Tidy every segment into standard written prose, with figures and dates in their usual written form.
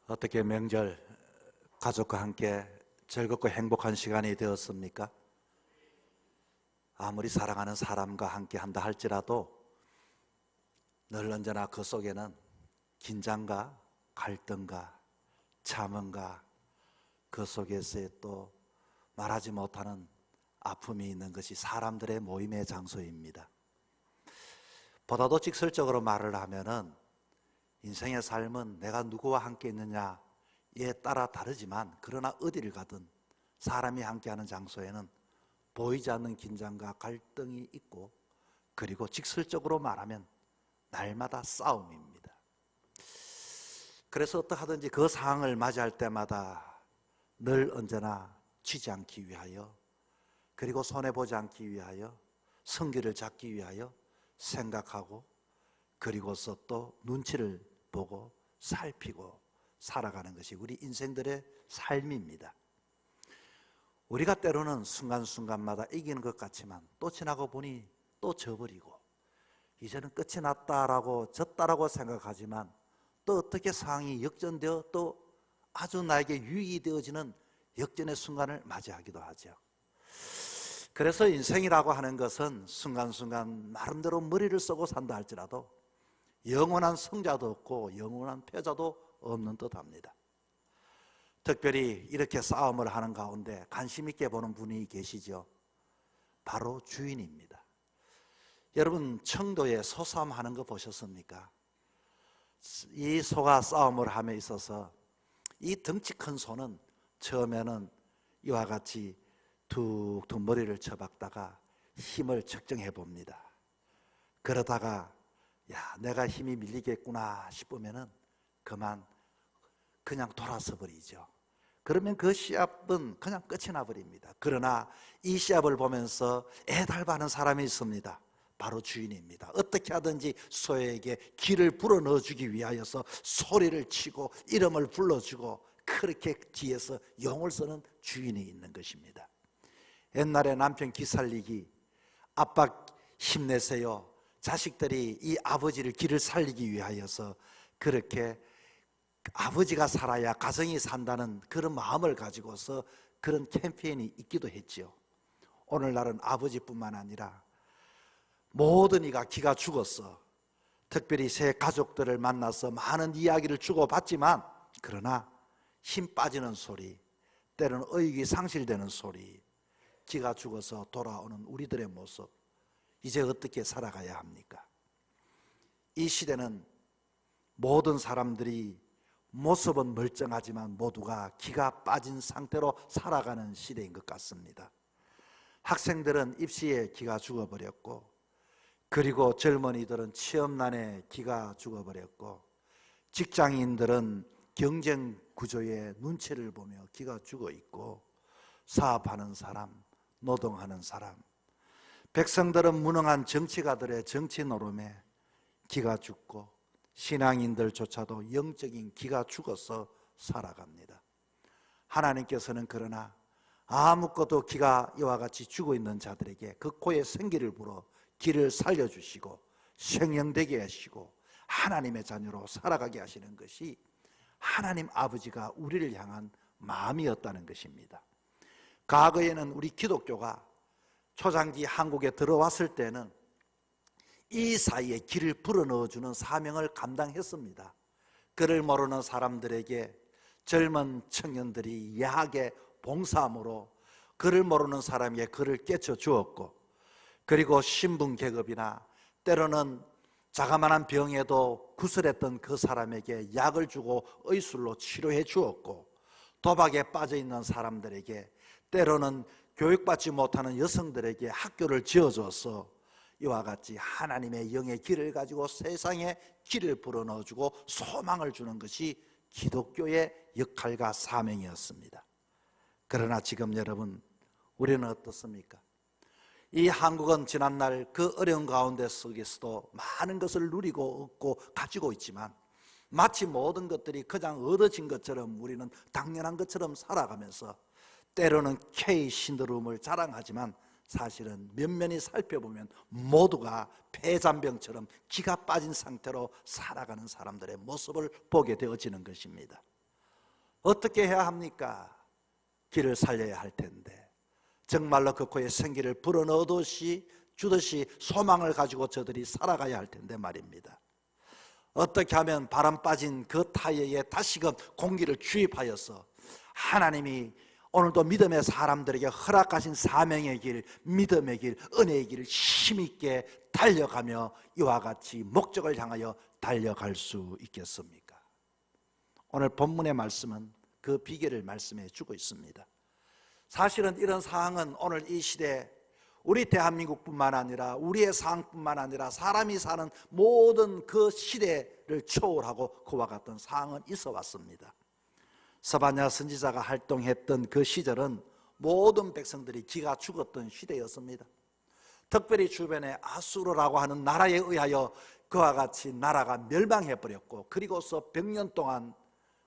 어떻게 명절 가족과 함께 즐겁고 행복한 시간이 되었습니까? 아무리 사랑하는 사람과 함께 한다 할지라도 늘 언제나 그 속에는 긴장과 갈등과 참음과 그 속에서의 또 말하지 못하는 아픔이 있는 것이 사람들의 모임의 장소입니다. 보다도 직설적으로 말을 하면은 인생의 삶은 내가 누구와 함께 있느냐에 따라 다르지만, 그러나 어디를 가든 사람이 함께하는 장소에는 보이지 않는 긴장과 갈등이 있고, 그리고 직설적으로 말하면 날마다 싸움입니다. 그래서 어떡하든지 그 상황을 맞이할 때마다 늘 언제나 치지 않기 위하여, 그리고 손해보지 않기 위하여, 성기를 잡기 위하여 생각하고, 그리고서 또 눈치를 보고 살피고 살아가는 것이 우리 인생들의 삶입니다. 우리가 때로는 순간순간마다 이기는 것 같지만 또 지나고 보니 또 져버리고, 이제는 끝이 났다라고 졌다라고 생각하지만 또 어떻게 상황이 역전되어 또 아주 나에게 유익이 되어지는 역전의 순간을 맞이하기도 하죠. 그래서 인생이라고 하는 것은 순간순간 나름대로 머리를 쓰고 산다 할지라도 영원한 승자도 없고 영원한 패자도 없는 듯합니다. 특별히 이렇게 싸움을 하는 가운데 관심 있게 보는 분이 계시죠. 바로 주인입니다. 여러분, 청도에 소싸움 하는 거 보셨습니까? 이 소가 싸움을 함에 있어서 이 덩치 큰 소는 처음에는 이와 같이 툭툭 머리를 쳐박다가 힘을 측정해 봅니다. 그러다가 내가 힘이 밀리겠구나 싶으면은 그냥 돌아서 버리죠. 그러면 그 시합은 그냥 끝이 나버립니다. 그러나 이 시합을 보면서 애달바는 사람이 있습니다. 바로 주인입니다. 어떻게 하든지 소에게 기를 불어넣어 주기 위하여서 소리를 치고 이름을 불러주고, 그렇게 뒤에서 용을 쓰는 주인이 있는 것입니다. 옛날에 남편 기살리기, 아빠 힘내세요, 자식들이 이 아버지를 길을 살리기 위하여서 그렇게 아버지가 살아야 가정이 산다는 그런 마음을 가지고서 그런 캠페인이 있기도 했지요. 오늘날은 아버지뿐만 아니라 모든 이가 기가 죽었어. 특별히 새 가족들을 만나서 많은 이야기를 주고받지만, 그러나 힘 빠지는 소리, 때로는 의욕이 상실되는 소리, 기가 죽어서 돌아오는 우리들의 모습, 이제 어떻게 살아가야 합니까? 이 시대는 모든 사람들이 모습은 멀쩡하지만 모두가 기가 빠진 상태로 살아가는 시대인 것 같습니다. 학생들은 입시에 기가 죽어버렸고, 그리고 젊은이들은 취업난에 기가 죽어버렸고, 직장인들은 경쟁 구조에 눈치를 보며 기가 죽어 있고, 사업하는 사람, 노동하는 사람, 백성들은 무능한 정치가들의 정치 노름에 기가 죽고, 신앙인들조차도 영적인 기가 죽어서 살아갑니다. 하나님께서는 그러나 아무것도 기가 이와 같이 죽어 있는 자들에게 그 코에 생기를 불어 기를 살려주시고 생명되게 하시고 하나님의 자녀로 살아가게 하시는 것이 하나님 아버지가 우리를 향한 마음이었다는 것입니다. 과거에는 우리 기독교가 초창기 한국에 들어왔을 때는 이 사이에 길을 불어넣어주는 사명을 감당했습니다. 그를 모르는 사람들에게 젊은 청년들이 야하게 봉사함으로 그를 모르는 사람에게 그를 깨쳐 주었고, 그리고 신분계급이나 때로는 자그마한 병에도 구슬했던 그 사람에게 약을 주고 의술로 치료해 주었고, 도박에 빠져있는 사람들에게, 때로는 교육받지 못하는 여성들에게 학교를 지어줘서 이와 같이 하나님의 영의 길을 가지고 세상에 길을 불어넣어주고 소망을 주는 것이 기독교의 역할과 사명이었습니다. 그러나 지금 여러분, 우리는 어떻습니까? 이 한국은 지난날 그 어려운 가운데 속에서도 많은 것을 누리고 얻고 가지고 있지만, 마치 모든 것들이 그냥 얻어진 것처럼 우리는 당연한 것처럼 살아가면서 때로는 K 신드롬을 자랑하지만 사실은 면면히 살펴보면 모두가 폐잔병처럼 기가 빠진 상태로 살아가는 사람들의 모습을 보게 되어지는 것입니다. 어떻게 해야 합니까? 길을 살려야 할 텐데 정말로 그 코에 생기를 불어넣듯이 주듯이 소망을 가지고 저들이 살아가야 할 텐데 말입니다. 어떻게 하면 바람 빠진 그 타이어에 다시금 공기를 주입하여서 하나님이 오늘도 믿음의 사람들에게 허락하신 사명의 길, 믿음의 길, 은혜의 길을 힘있게 달려가며 이와 같이 목적을 향하여 달려갈 수 있겠습니까? 오늘 본문의 말씀은 그 비결을 말씀해 주고 있습니다. 사실은 이런 상황은 오늘 이 시대 우리 대한민국뿐만 아니라 우리의 상황뿐만 아니라 사람이 사는 모든 그 시대를 초월하고 그와 같은 상황은 있어 왔습니다. 스바냐 선지자가 활동했던 그 시절은 모든 백성들이 기가 죽었던 시대였습니다. 특별히 주변에 아수르라고 하는 나라에 의하여 그와 같이 나라가 멸망해버렸고 그리고서 100년 동안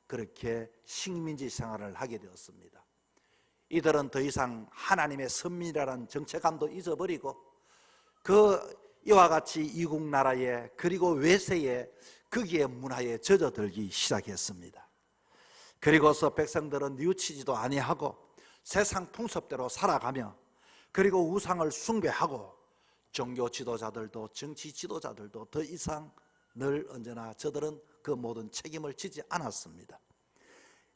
그렇게 식민지 생활을 하게 되었습니다. 이들은 더 이상 하나님의 선민이라는 정체감도 잊어버리고 이와 같이 이국 나라에 그리고 외세에 거기에 문화에 젖어들기 시작했습니다. 그리고서 백성들은 뉘우치지도 아니하고 세상 풍습대로 살아가며 그리고 우상을 숭배하고 종교 지도자들도 정치 지도자들도 더 이상 늘 언제나 저들은 그 모든 책임을 지지 않았습니다.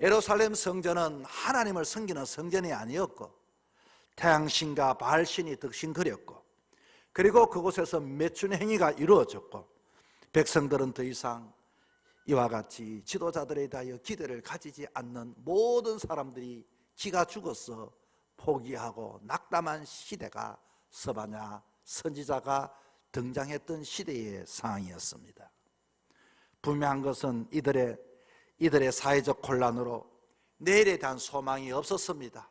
예루살렘 성전은 하나님을 섬기는 성전이 아니었고 태양신과 바알신이 득신거렸고 그리고 그곳에서 매춘 행위가 이루어졌고 백성들은 더 이상 이와 같이 지도자들에 대하여 기대를 가지지 않는 모든 사람들이 기가 죽어서 포기하고 낙담한 시대가 스바냐 선지자가 등장했던 시대의 상황이었습니다. 분명한 것은 이들의 사회적 혼란으로 내일에 대한 소망이 없었습니다.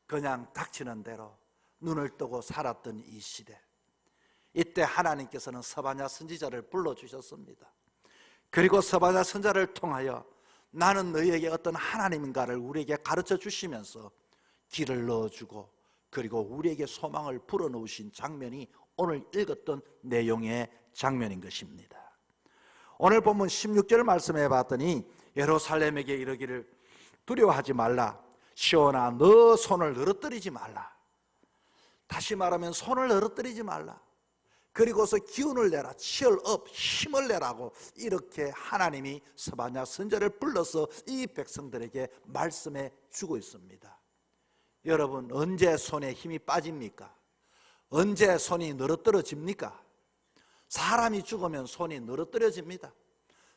그냥 닥치는 대로 눈을 뜨고 살았던 이 시대, 이때 하나님께서는 스바냐 선지자를 불러주셨습니다. 그리고 스바냐 선지자를 통하여 나는 너희에게 어떤 하나님인가를 우리에게 가르쳐 주시면서 길을 넣어주고 그리고 우리에게 소망을 불어넣으신 장면이 오늘 읽었던 내용의 장면인 것입니다. 오늘 본문 16절 말씀해 봤더니 예루살렘에게 이르기를 두려워하지 말라. 시온아 너 손을 늘어뜨리지 말라. 다시 말하면 손을 늘어뜨리지 말라. 그리고서 기운을 내라. 치얼업 힘을 내라고 이렇게 하나님이 스바냐 선지자를 불러서 이 백성들에게 말씀해 주고 있습니다. 여러분 언제 손에 힘이 빠집니까? 언제 손이 늘어뜨려집니까? 사람이 죽으면 손이 늘어뜨려집니다.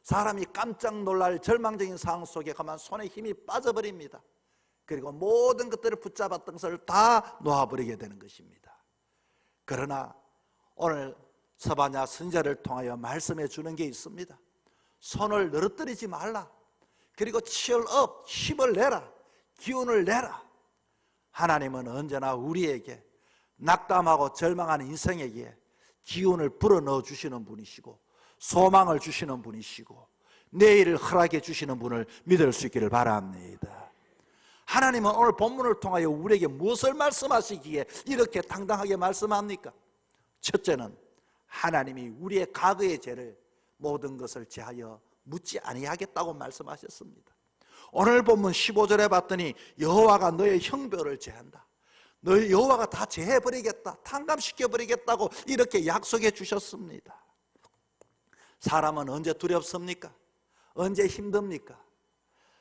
사람이 깜짝 놀랄 절망적인 상황 속에 가만 손에 힘이 빠져버립니다. 그리고 모든 것들을 붙잡았던 것을 다 놓아버리게 되는 것입니다. 그러나 오늘 스바냐 선지자를 통하여 말씀해 주는 게 있습니다. 손을 늘어뜨리지 말라. 그리고 치얼업 힘을 내라. 기운을 내라. 하나님은 언제나 우리에게 낙담하고 절망하는 인생에게 기운을 불어넣어 주시는 분이시고 소망을 주시는 분이시고 내일을 허락해 주시는 분을 믿을 수 있기를 바랍니다. 하나님은 오늘 본문을 통하여 우리에게 무엇을 말씀하시기에 이렇게 당당하게 말씀합니까? 첫째는 하나님이 우리의 과거의 죄를 모든 것을 제하여 묻지 아니하겠다고 말씀하셨습니다. 오늘 본문 15절에 봤더니 여호와가 너의 형벌을 제한다. 너희 여호와가 다 제해버리겠다, 탕감시켜버리겠다고 이렇게 약속해 주셨습니다. 사람은 언제 두렵습니까? 언제 힘듭니까?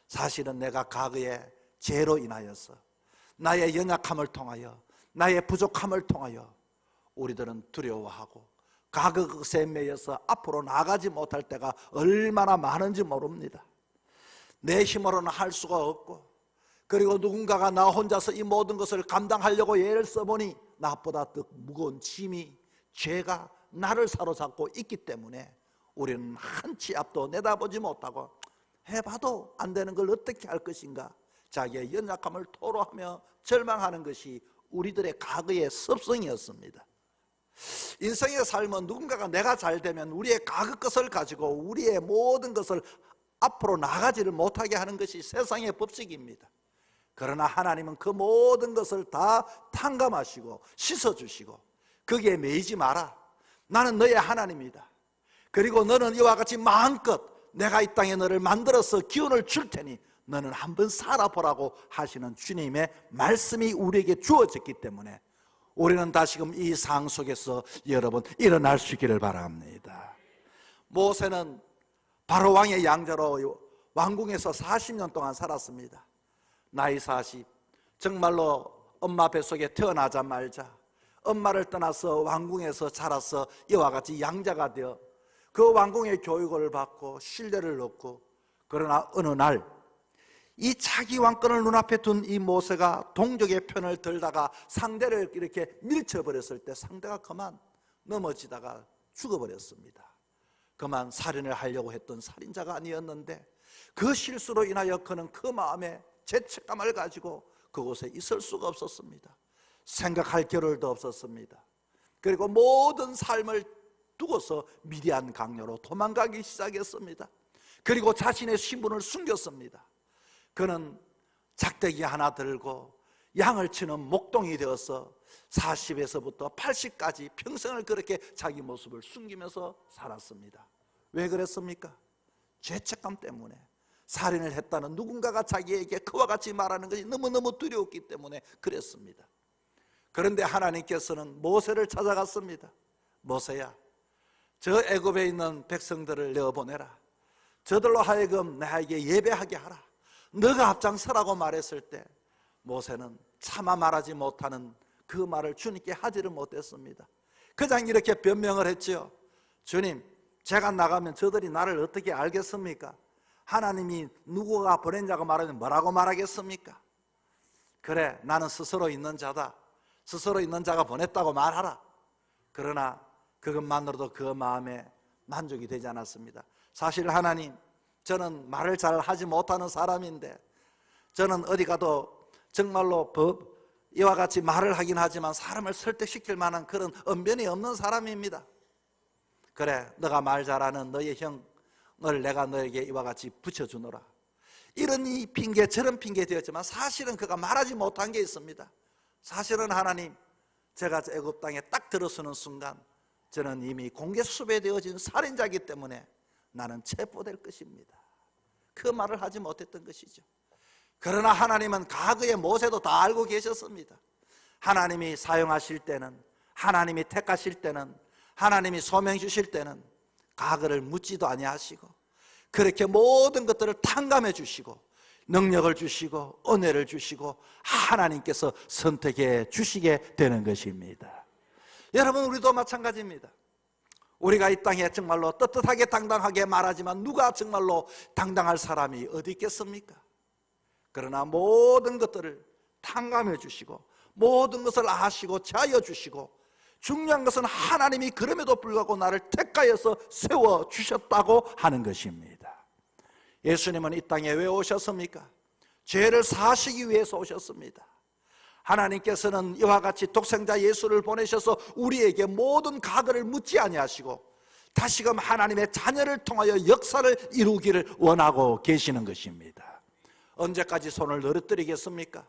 사실은 내가 과거에 죄로 인하여서 나의 연약함을 통하여 나의 부족함을 통하여 우리들은 두려워하고 과거 것에 매여서 앞으로 나가지 못할 때가 얼마나 많은지 모릅니다. 내 힘으로는 할 수가 없고 그리고 누군가가 나 혼자서 이 모든 것을 감당하려고 애를 써보니 나보다 더 무거운 짐이 죄가 나를 사로잡고 있기 때문에 우리는 한 치 앞도 내다보지 못하고 해봐도 안 되는 걸 어떻게 할 것인가 자기의 연약함을 토로하며 절망하는 것이 우리들의 과거의 습성이었습니다. 인생의 삶은 누군가가 내가 잘 되면 우리의 과거 것을 가지고 우리의 모든 것을 앞으로 나가지를 못하게 하는 것이 세상의 법칙입니다. 그러나 하나님은 그 모든 것을 다 탕감하시고 씻어주시고 거기에 매이지 마라. 나는 너의 하나님이다. 그리고 너는 이와 같이 마음껏 내가 이 땅에 너를 만들어서 기운을 줄 테니 너는 한번 살아보라고 하시는 주님의 말씀이 우리에게 주어졌기 때문에 우리는 다시금 이 상황 속에서 여러분 일어날 수 있기를 바랍니다. 모세는 바로 왕의 양자로 왕궁에서 40년 동안 살았습니다. 나이 40, 정말로 엄마 뱃속에 태어나자마자 엄마를 떠나서 왕궁에서 자라서 이와 같이 양자가 되어 그 왕궁의 교육을 받고 신뢰를 얻고, 그러나 어느 날 이 자기 왕권을 눈앞에 둔 이 모세가 동족의 편을 들다가 상대를 이렇게 밀쳐버렸을 때 상대가 그만 넘어지다가 죽어버렸습니다. 그만 살인을 하려고 했던 살인자가 아니었는데 그 실수로 인하여 그는 그 마음에 죄책감을 가지고 그곳에 있을 수가 없었습니다. 생각할 겨를도 없었습니다. 그리고 모든 삶을 두고서 미디안 강요로 도망가기 시작했습니다. 그리고 자신의 신분을 숨겼습니다. 그는 작대기 하나 들고 양을 치는 목동이 되어서 40에서부터 80까지 평생을 그렇게 자기 모습을 숨기면서 살았습니다. 왜 그랬습니까? 죄책감 때문에. 살인을 했다는 누군가가 자기에게 그와 같이 말하는 것이 너무너무 두려웠기 때문에 그랬습니다. 그런데 하나님께서는 모세를 찾아갔습니다. 모세야, 저 애굽에 있는 백성들을 내어보내라. 저들로 하여금 나에게 예배하게 하라. 너가 앞장서라고 말했을 때 모세는 차마 말하지 못하는 그 말을 주님께 하지를 못했습니다. 그냥 이렇게 변명을 했죠. 주님, 제가 나가면 저들이 나를 어떻게 알겠습니까? 하나님이 누구가 보낸 자고 말하면 뭐라고 말하겠습니까? 그래, 나는 스스로 있는 자다. 스스로 있는 자가 보냈다고 말하라. 그러나 그것만으로도 그 마음에 만족이 되지 않았습니다. 사실 하나님, 저는 말을 잘 하지 못하는 사람인데 저는 어디 가도 정말로 이와 같이 말을 하긴 하지만 사람을 설득시킬 만한 그런 언변이 없는 사람입니다. 그래, 너가 말 잘하는 너의 형을 내가 너에게 이와 같이 붙여주노라. 이런 이 핑계 저런 핑계 되었지만 사실은 그가 말하지 못한 게 있습니다. 사실은 하나님, 제가 애굽 땅에 딱 들어서는 순간 저는 이미 공개 수배되어진 살인자이기 때문에 나는 체포될 것입니다. 그 말을 하지 못했던 것이죠. 그러나 하나님은 과거의 모세도 다 알고 계셨습니다. 하나님이 사용하실 때는, 하나님이 택하실 때는, 하나님이 소명 주실 때는 과거를 묻지도 아니하시고 그렇게 모든 것들을 탕감해 주시고 능력을 주시고 은혜를 주시고 하나님께서 선택해 주시게 되는 것입니다. 여러분, 우리도 마찬가지입니다. 우리가 이 땅에 정말로 떳떳하게 당당하게 말하지만 누가 정말로 당당할 사람이 어디 있겠습니까? 그러나 모든 것들을 탕감해 주시고 모든 것을 아시고 자여 주시고 중요한 것은 하나님이 그럼에도 불구하고 나를 택하여서 세워주셨다고 하는 것입니다. 예수님은 이 땅에 왜 오셨습니까? 죄를 사시기 위해서 오셨습니다. 하나님께서는 이와 같이 독생자 예수를 보내셔서 우리에게 모든 과거를 묻지 아니하시고 다시금 하나님의 자녀를 통하여 역사를 이루기를 원하고 계시는 것입니다. 언제까지 손을 늘어뜨리겠습니까?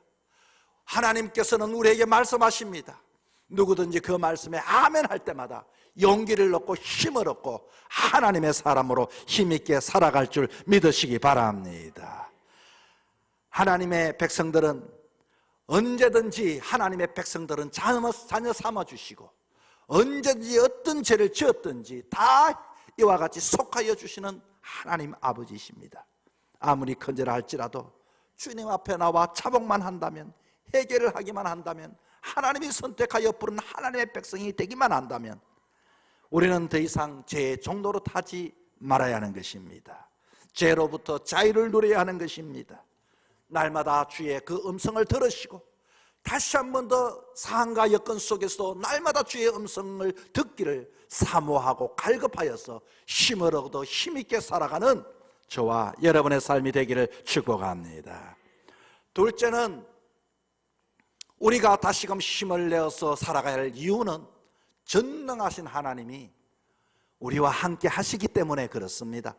하나님께서는 우리에게 말씀하십니다. 누구든지 그 말씀에 아멘 할 때마다 용기를 얻고 힘을 얻고 하나님의 사람으로 힘있게 살아갈 줄 믿으시기 바랍니다. 하나님의 백성들은 언제든지 하나님의 백성들은 자녀 삼아주시고 언제든지 어떤 죄를 지었든지 다 이와 같이 속하여 주시는 하나님 아버지이십니다. 아무리 큰죄를 할지라도 주님 앞에 나와 자복만 한다면, 회개를 하기만 한다면, 하나님이 선택하여 부른 하나님의 백성이 되기만 한다면 우리는 더 이상 죄의 종로로 타지 말아야 하는 것입니다. 죄로부터 자유를 누려야 하는 것입니다. 날마다 주의 그 음성을 들으시고 다시 한 번 더 상황과 여건 속에서도 날마다 주의 음성을 듣기를 사모하고 갈급하여서 힘을 얻어 힘있게 살아가는 저와 여러분의 삶이 되기를 축복합니다. 둘째는 우리가 다시금 힘을 내어서 살아가야 할 이유는 전능하신 하나님이 우리와 함께 하시기 때문에 그렇습니다.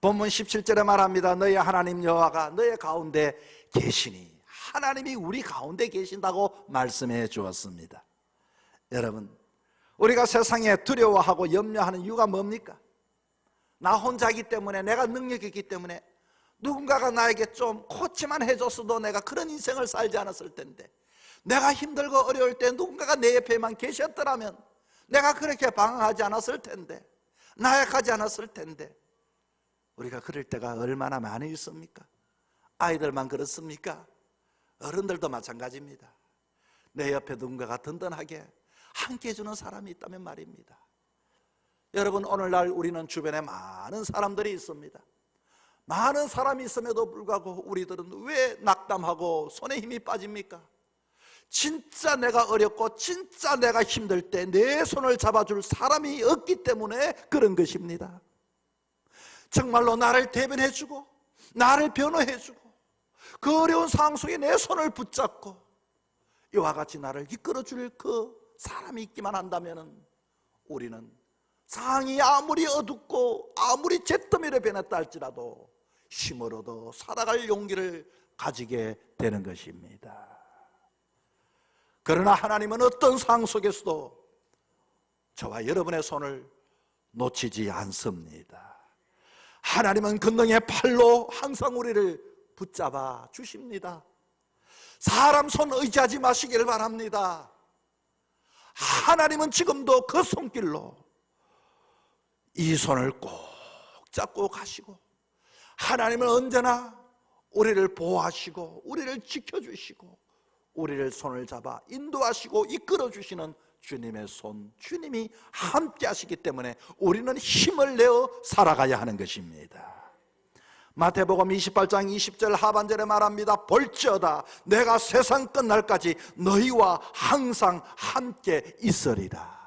본문 17절에 말합니다. 너희 하나님 여호와가 너희 가운데 계시니, 하나님이 우리 가운데 계신다고 말씀해 주었습니다. 여러분, 우리가 세상에 두려워하고 염려하는 이유가 뭡니까? 나 혼자이기 때문에, 내가 능력이 있기 때문에, 누군가가 나에게 좀 코치만 해줬어도 내가 그런 인생을 살지 않았을 텐데, 내가 힘들고 어려울 때 누군가가 내 옆에만 계셨더라면 내가 그렇게 방황하지 않았을 텐데, 나약하지 않았을 텐데. 우리가 그럴 때가 얼마나 많이 있습니까? 아이들만 그렇습니까? 어른들도 마찬가지입니다. 내 옆에 누군가가 든든하게 함께 해주는 사람이 있다면 말입니다. 여러분, 오늘날 우리는 주변에 많은 사람들이 있습니다. 많은 사람이 있음에도 불구하고 우리들은 왜 낙담하고 손에 힘이 빠집니까? 진짜 내가 어렵고 진짜 내가 힘들 때 내 손을 잡아줄 사람이 없기 때문에 그런 것입니다. 정말로 나를 대변해주고 나를 변호해주고 그 어려운 상황 속에 내 손을 붙잡고 이와 같이 나를 이끌어줄 그 사람이 있기만 한다면 우리는 상황이 아무리 어둡고 아무리 잿더미로 변했다 할지라도 힘을 얻어 살아갈 용기를 가지게 되는 것입니다. 그러나 하나님은 어떤 상황 속에서도 저와 여러분의 손을 놓치지 않습니다. 하나님은 권능의 팔로 항상 우리를 붙잡아 주십니다. 사람 손 의지하지 마시길 바랍니다. 하나님은 지금도 그 손길로 이 손을 꼭 잡고 가시고, 하나님은 언제나 우리를 보호하시고 우리를 지켜주시고 우리를 손을 잡아 인도하시고 이끌어주시는 주님의 손, 주님이 함께 하시기 때문에 우리는 힘을 내어 살아가야 하는 것입니다. 마태복음 28장 20절 하반절에 말합니다. 볼지어다 내가 세상 끝날까지 너희와 항상 함께 있으리라.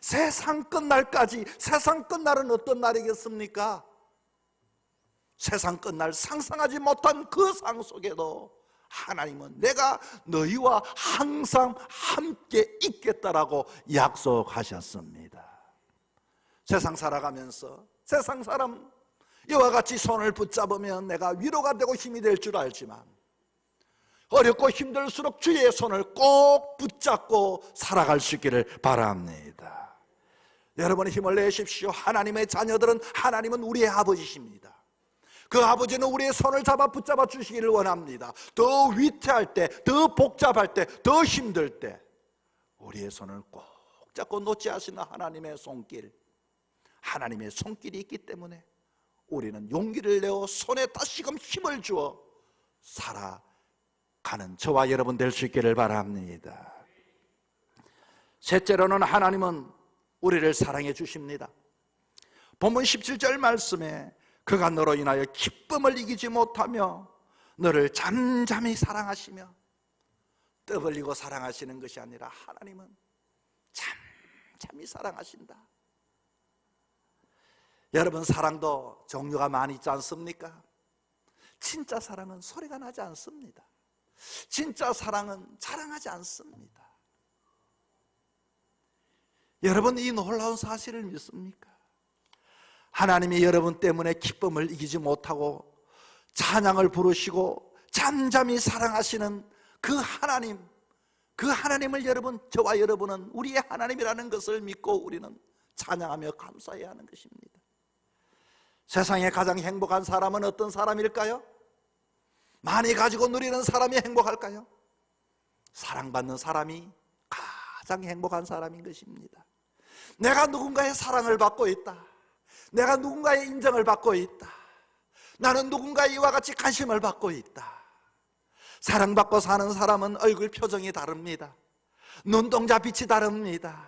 세상 끝날까지, 세상 끝날은 어떤 날이겠습니까? 세상 끝날 상상하지 못한 그 상 속에도 하나님은 내가 너희와 항상 함께 있겠다라고 약속하셨습니다. 세상 살아가면서 세상 사람 이와 같이 손을 붙잡으면 내가 위로가 되고 힘이 될 줄 알지만 어렵고 힘들수록 주의 손을 꼭 붙잡고 살아갈 수 있기를 바랍니다. 여러분의 힘을 내십시오. 하나님의 자녀들은, 하나님은 우리의 아버지십니다. 그 아버지는 우리의 손을 잡아 붙잡아 주시기를 원합니다. 더 위태할 때, 더 복잡할 때, 더 힘들 때 우리의 손을 꼭 잡고 놓지 않으시는 하나님의 손길, 하나님의 손길이 있기 때문에 우리는 용기를 내어 손에 다시금 힘을 주어 살아가는 저와 여러분 될 수 있기를 바랍니다. 셋째로는 하나님은 우리를 사랑해 주십니다. 본문 17절 말씀에 그가 너로 인하여 기쁨을 이기지 못하며 너를 잠잠히 사랑하시며, 떠벌리고 사랑하시는 것이 아니라 하나님은 잠잠히 사랑하신다. 여러분, 사랑도 종류가 많이 있지 않습니까? 진짜 사랑은 소리가 나지 않습니다. 진짜 사랑은 자랑하지 않습니다. 여러분, 이 놀라운 사실을 믿습니까? 하나님이 여러분 때문에 기쁨을 이기지 못하고 찬양을 부르시고 잠잠히 사랑하시는 그 하나님, 그 하나님을 여러분, 저와 여러분은 우리의 하나님이라는 것을 믿고 우리는 찬양하며 감사해야 하는 것입니다. 세상에 가장 행복한 사람은 어떤 사람일까요? 많이 가지고 누리는 사람이 행복할까요? 사랑받는 사람이 가장 행복한 사람인 것입니다. 내가 누군가의 사랑을 받고 있다, 내가 누군가의 인정을 받고 있다, 나는 누군가의 이와 같이 관심을 받고 있다. 사랑받고 사는 사람은 얼굴 표정이 다릅니다. 눈동자 빛이 다릅니다.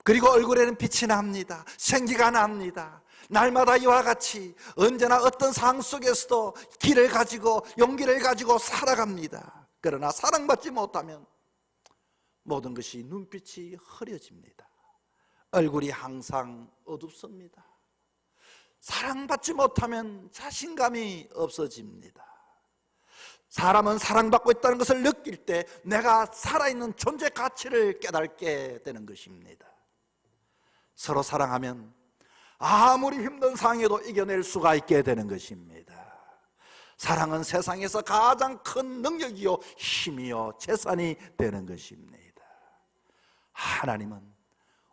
그리고 얼굴에는 빛이 납니다. 생기가 납니다. 날마다 이와 같이 언제나 어떤 상황 속에서도 길을 가지고 용기를 가지고 살아갑니다. 그러나 사랑받지 못하면 모든 것이 눈빛이 흐려집니다. 얼굴이 항상 어둡습니다. 사랑받지 못하면 자신감이 없어집니다. 사람은 사랑받고 있다는 것을 느낄 때 내가 살아있는 존재 가치를 깨닫게 되는 것입니다. 서로 사랑하면 아무리 힘든 상황에도 이겨낼 수가 있게 되는 것입니다. 사랑은 세상에서 가장 큰 능력이요 힘이요 재산이 되는 것입니다. 하나님은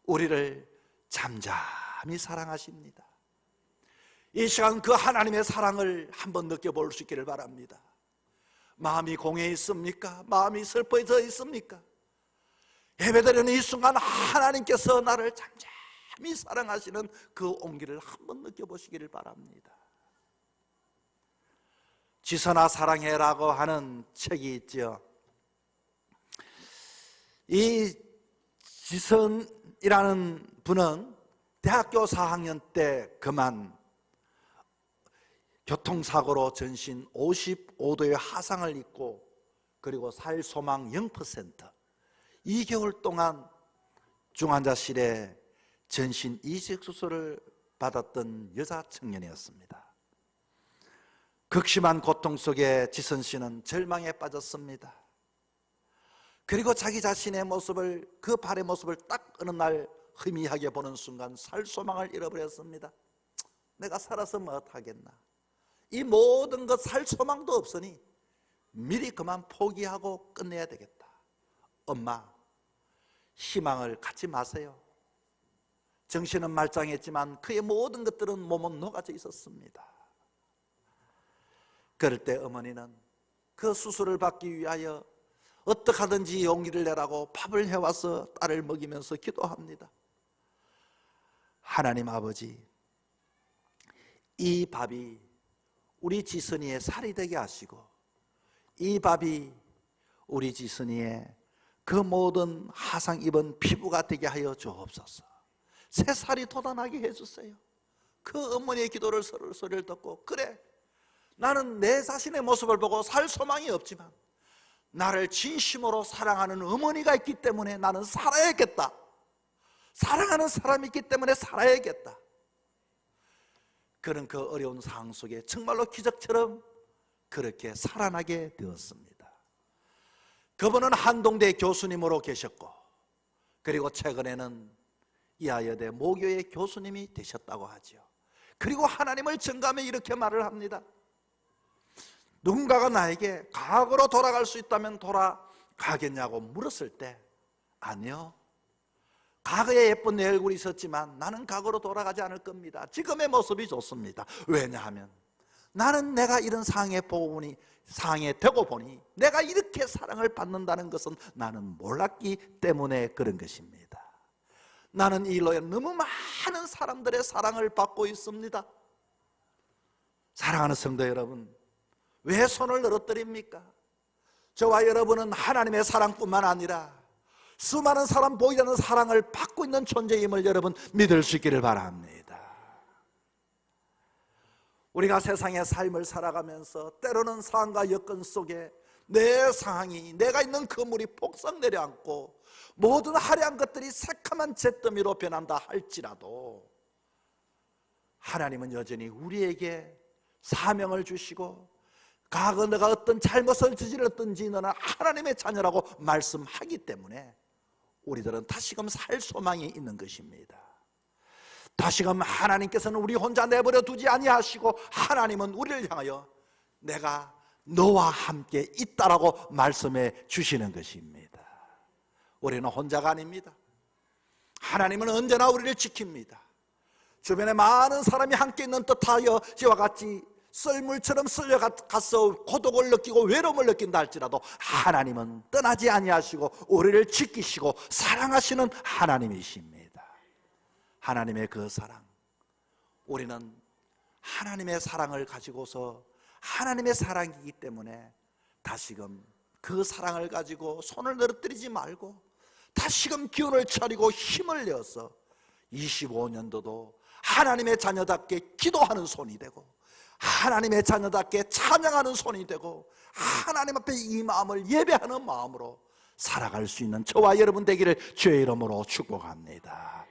우리를 잠잠히 사랑하십니다. 이 시간 그 하나님의 사랑을 한번 느껴볼 수 있기를 바랍니다. 마음이 공해 있습니까? 마음이 슬퍼져 있습니까? 예배드리는 이 순간 하나님께서 나를 잠잠히 사랑하시는 그 온기를 한번 느껴보시기를 바랍니다. 지선아 사랑해라고 하는 책이 있죠. 이 지선이라는 분은 대학교 4학년 때 그만 교통사고로 전신 55도의 화상을 입고 그리고 살 소망 0%, 2개월 동안 중환자실에 전신 이식 수술을 받았던 여자 청년이었습니다. 극심한 고통 속에 지선 씨는 절망에 빠졌습니다. 그리고 자기 자신의 모습을, 그 발의 모습을 딱 어느 날 희미하게 보는 순간 살 소망을 잃어버렸습니다. 내가 살아서 뭐 하겠나? 이 모든 것 살 소망도 없으니 미리 그만 포기하고 끝내야 되겠다. 엄마, 희망을 갖지 마세요. 정신은 말짱했지만 그의 모든 것들은 몸은 녹아져 있었습니다. 그럴 때 어머니는 그 수술을 받기 위하여 어떻게 하든지 용기를 내라고 밥을 해와서 딸을 먹이면서 기도합니다. 하나님 아버지, 이 밥이 우리 지선이의 살이 되게 하시고 이 밥이 우리 지선이의 그 모든 화상 입은 피부가 되게 하여 주옵소서. 새살이 돋아나게 해주세요. 그 어머니의 기도를 소리를 듣고, 그래, 나는 내 자신의 모습을 보고 살 소망이 없지만 나를 진심으로 사랑하는 어머니가 있기 때문에 나는 살아야겠다. 사랑하는 사람이 있기 때문에 살아야겠다. 그런 그 어려운 상황 속에 정말로 기적처럼 그렇게 살아나게 되었습니다. 그분은 한동대 교수님으로 계셨고, 그리고 최근에는 이하여대 모교의 교수님이 되셨다고 하죠. 그리고 하나님을 전가하며 이렇게 말을 합니다. 누군가가 나에게 과거로 돌아갈 수 있다면 돌아가겠냐고 물었을 때, 아니요, 과거에 예쁜 내 얼굴이 있었지만 나는 과거로 돌아가지 않을 겁니다. 지금의 모습이 좋습니다. 왜냐하면 나는 내가 이런 상황에 되고 보니 내가 이렇게 사랑을 받는다는 것은 나는 몰랐기 때문에 그런 것입니다. 나는 이 일로 너무 많은 사람들의 사랑을 받고 있습니다. 사랑하는 성도 여러분, 왜 손을 늘어뜨립니까? 저와 여러분은 하나님의 사랑뿐만 아니라 수많은 사람 보이지 않는 사랑을 받고 있는 존재임을 여러분 믿을 수 있기를 바랍니다. 우리가 세상의 삶을 살아가면서 때로는 상황과 여건 속에 내 상황이, 내가 있는 건물이 폭삭 내려앉고 모든 화려한 것들이 새카만 잿더미로 변한다 할지라도 하나님은 여전히 우리에게 사명을 주시고 과거 내가 어떤 잘못을 저질렀든지 너는 하나님의 자녀라고 말씀하기 때문에 우리들은 다시금 살 소망이 있는 것입니다. 다시금 하나님께서는 우리 혼자 내버려 두지 아니하시고 하나님은 우리를 향하여 내가 너와 함께 있다라고 말씀해 주시는 것입니다. 우리는 혼자가 아닙니다. 하나님은 언제나 우리를 지킵니다. 주변에 많은 사람이 함께 있는 듯하여 이와 같이 썰물처럼 쓸려가서 고독을 느끼고 외로움을 느낀다 할지라도 하나님은 떠나지 아니하시고 우리를 지키시고 사랑하시는 하나님이십니다. 하나님의 그 사랑, 우리는 하나님의 사랑을 가지고서 하나님의 사랑이기 때문에 다시금 그 사랑을 가지고 손을 늘어뜨리지 말고 다시금 기운을 차리고 힘을 내어서 25년도도 하나님의 자녀답게 기도하는 손이 되고 하나님의 자녀답게 찬양하는 손이 되고 하나님 앞에 이 마음을 예배하는 마음으로 살아갈 수 있는 저와 여러분 되기를 주의 이름으로 축복합니다.